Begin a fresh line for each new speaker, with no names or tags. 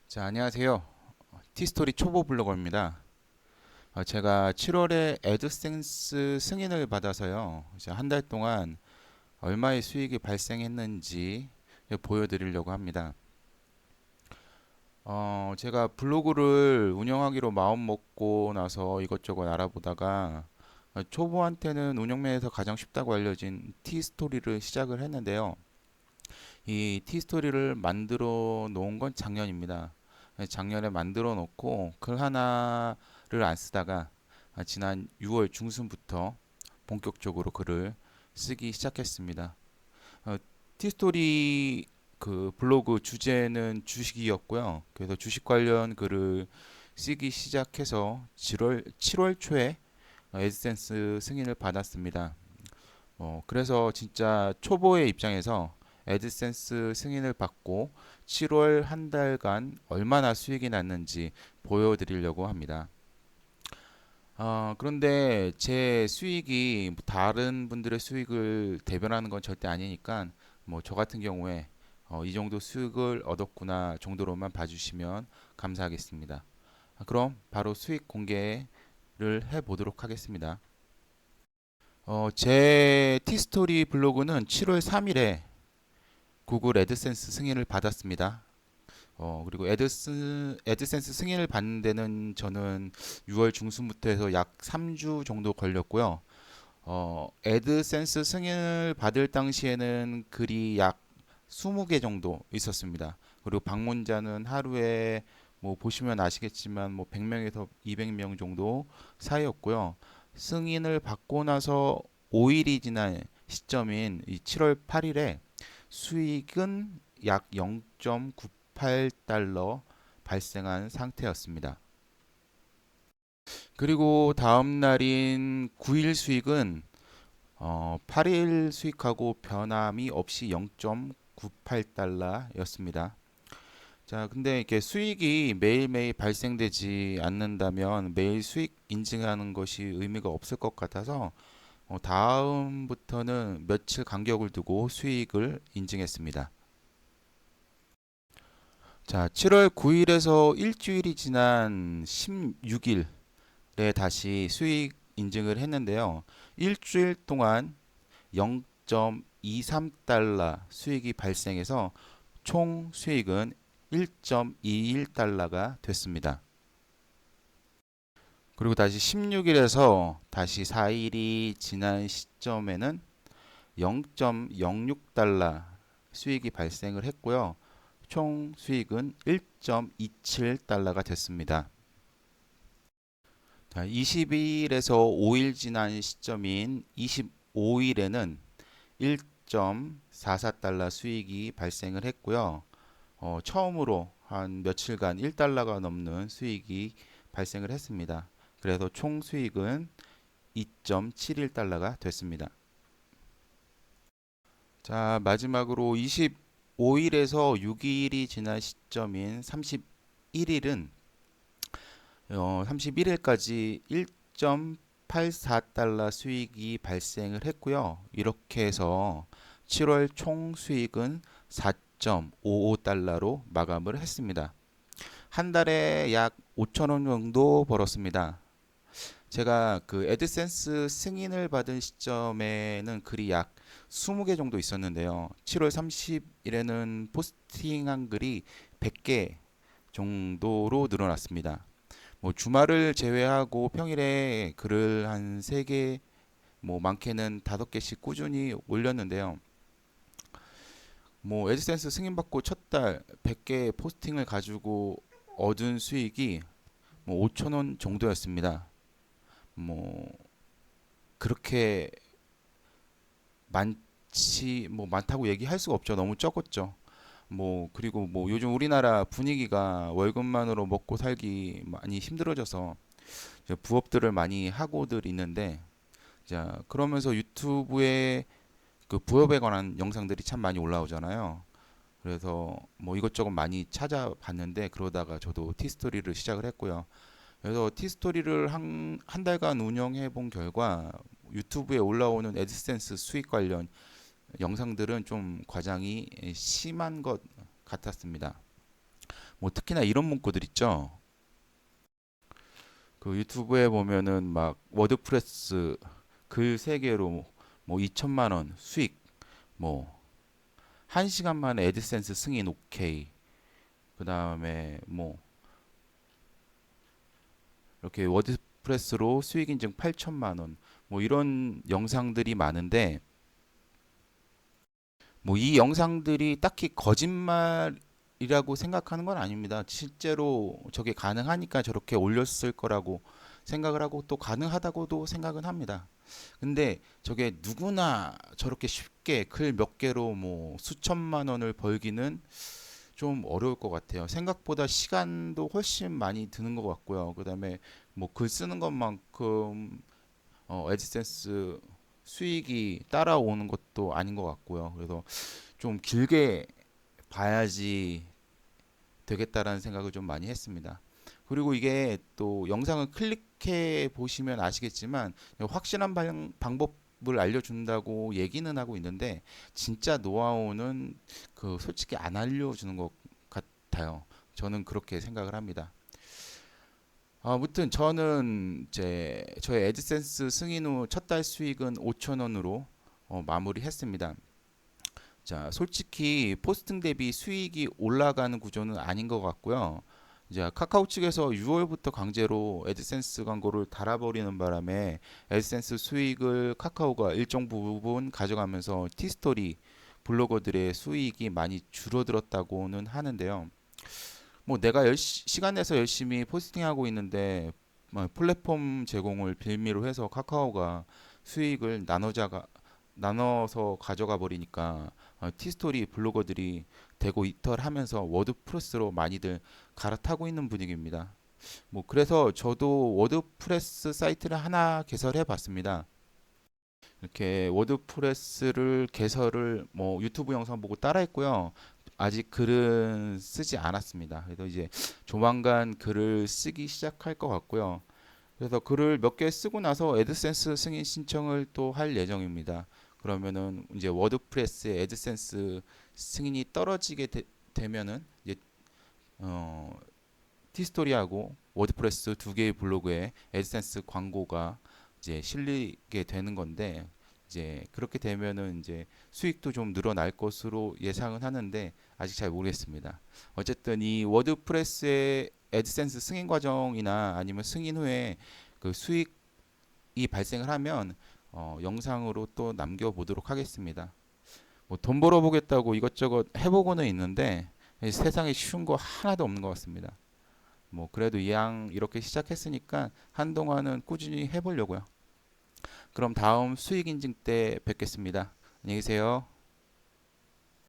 자, 안녕하세요. 티스토리 초보 블로거입니다. 제가 7월에 애드센스 승인을 받아서요. 이제 한 달 동안 얼마의 수익이 발생했는지 보여드리려고 합니다. 제가 블로그를 운영하기로 마음 먹고 나서 이것저것 알아보다가 초보한테는 운영면에서 가장 쉽다고 알려진 티스토리를 시작을 했는데요. 이 티스토리를 만들어 놓은 건 작년입니다. 작년에 만들어 놓고 글 하나를 안 쓰다가 지난 6월 중순부터 본격적으로 글을 쓰기 시작했습니다. 어, 티스토리 그 블로그 주제는 주식이었고요. 그래서 주식 관련 글을 쓰기 시작해서 7월 초에 애드센스 승인을 받았습니다. 그래서 진짜 초보의 입장에서 애드센스 승인을 받고 7월 한 달간 얼마나 수익이 났는지 보여드리려고 합니다. 그런데 제 수익이 뭐 다른 분들의 수익을 대변하는 건 절대 아니니까 뭐 저 같은 경우에 이 정도 수익을 얻었구나 정도로만 봐주시면 감사하겠습니다. 그럼 바로 수익 공개를 해보도록 하겠습니다. 제 티스토리 블로그는 7월 3일에 구글 애드센스 승인을 받았습니다. 그리고 애드센스 승인을 받는 데는 저는 6월 중순부터 해서 약 3주 정도 걸렸고요. 애드센스 승인을 받을 당시에는 글이 약 20개 정도 있었습니다. 그리고 방문자는 하루에 뭐 보시면 아시겠지만 뭐 100명에서 200명 정도 사이였고요. 승인을 받고 나서 5일이 지난 시점인 이 7월 8일에 수익은 약 0.98달러 발생한 상태였습니다. 그리고 다음 날인 9일 수익은 8일 수익하고 변함이 없이 0.98달러였습니다. 자, 근데 이렇게 수익이 매일매일 발생되지 않는다면 매일 수익 인증하는 것이 의미가 없을 것 같아서 다음부터는 며칠 간격을 두고 수익을 인증했습니다. 자, 7월 9일에서 일주일이 지난 16일에 다시 수익 인증을 했는데요. 일주일 동안 0.23달러 수익이 발생해서 총 수익은 1.21달러가 됐습니다. 그리고 다시 16일에서 다시 4일이 지난 시점에는 0.06달러 수익이 발생을 했고요. 총 수익은 1.27달러가 됐습니다. 22일에서 5일 지난 시점인 25일에는 1.44달러 수익이 발생을 했고요. 처음으로 한 며칠간 1달러가 넘는 수익이 발생을 했습니다. 그래서 총 수익은 2.71달러가 됐습니다. 자, 마지막으로 25일에서 6일이 지난 시점인 31일은 31일까지 1.84달러 수익이 발생을 했고요. 이렇게 해서 7월 총 수익은 4.55달러로 마감을 했습니다. 한 달에 약 5천 원 정도 벌었습니다. 제가 그 애드센스 승인을 받은 시점에는 글이 약 20개 정도 있었는데요. 7월 30일에는 포스팅한 글이 100개 정도로 늘어났습니다. 뭐 주말을 제외하고 평일에 글을 한 3개, 뭐 많게는 5개씩 꾸준히 올렸는데요. 뭐 애드센스 승인받고 첫 달 100개 포스팅을 가지고 얻은 수익이 뭐 5천 원 정도였습니다. 뭐 그렇게 많다고 얘기할 수가 없죠. 너무 적었죠. 뭐 그리고 뭐 요즘 우리나라 분위기가 월급만으로 먹고 살기 많이 힘들어져서 이제 부업들을 많이 하고들 있는데, 자 그러면서 유튜브에 그 부업에 관한 영상들이 참 많이 올라오잖아요. 그래서 뭐 이것저것 많이 찾아봤는데 그러다가 저도 티스토리를 시작을 했고요. 그래서 티스토리를 한 달간 운영해 본 결과 유튜브에 올라오는 애드센스 수익 관련 영상들은 좀 과장이 심한 것 같았습니다. 뭐 특히나 이런 문구들 있죠. 그 유튜브에 보면은 막 워드프레스 글 3개로 뭐 2천만 원 수익, 뭐 1시간 만에 애드센스 승인 오케이. 그다음에 뭐 이렇게 워드프레스로 수익 인증 8천만 원. 뭐 이런 영상들이 많은데 뭐 이 영상들이 딱히 거짓말이라고 생각하는 건 아닙니다. 실제로 저게 가능하니까 저렇게 올렸을 거라고 생각을 하고 또 가능하다고도 생각은 합니다. 근데 저게 누구나 저렇게 쉽게 글 몇 개로 뭐 수천만 원을 벌기는 좀 어려울 것 같아요. 생각보다 시간도 훨씬 많이 드는 것 같고요. 그다음에 뭐 글 쓰는 것만큼 애드센스 수익이 따라오는 것도 아닌 것 같고요. 그래서 좀 길게 봐야지 되겠다라는 생각을 좀 많이 했습니다. 그리고 이게 또 영상을 클릭해 보시면 아시겠지만 확실한 방법을 알려준다고 얘기는 하고 있는데 진짜 노하우는 그 솔직히 안 알려주는 것 같아요. 저는 그렇게 생각을 합니다. 아무튼 저는 이제 저의 애드센스 승인 후 첫 달 수익은 5천 원으로 마무리했습니다. 자, 솔직히 포스팅 대비 수익이 올라가는 구조는 아닌 것 같고요. 이제 카카오 측에서 6월부터 강제로 애드센스 광고를 달아버리는 바람에 애드센스 수익을 카카오가 일정 부분 가져가면서 티스토리 블로거들의 수익이 많이 줄어들었다고는 하는데요. 뭐 내가 시간 내서 열심히 포스팅하고 있는데 뭐 플랫폼 제공을 빌미로 해서 카카오가 수익을 나눠서 가져가 버리니까 티스토리 블로거들이 대고 이탈하면서 워드프레스로 많이들 갈아타고 있는 분위기입니다. 뭐 그래서 저도 워드프레스 사이트를 하나 개설해 봤습니다. 이렇게 워드프레스를 개설을 뭐 유튜브 영상 보고 따라했고요. 아직 글은 쓰지 않았습니다. 그래서 이제 조만간 글을 쓰기 시작할 것 같고요. 그래서 글을 몇 개 쓰고 나서 애드센스 승인 신청을 또 할 예정입니다. 그러면은 이제 워드프레스의 애드센스 승인이 떨어지게 되면은 이제 어, 티스토리하고 워드프레스 두 개의 블로그에 애드센스 광고가 이제 실리게 되는 건데 이제 그렇게 되면은 이제 수익도 좀 늘어날 것으로 예상은 하는데 아직 잘 모르겠습니다. 어쨌든 이 워드프레스의 애드센스 승인 과정이나 아니면 승인 후에 그 수익이 발생을 하면 영상으로 또 남겨보도록 하겠습니다. 뭐 돈 벌어보겠다고 이것저것 해보고는 있는데 세상에 쉬운 거 하나도 없는 것 같습니다. 뭐 그래도 이왕 이렇게 시작했으니까 한동안은 꾸준히 해보려고요. 그럼 다음 수익 인증 때 뵙겠습니다. 안녕히 계세요.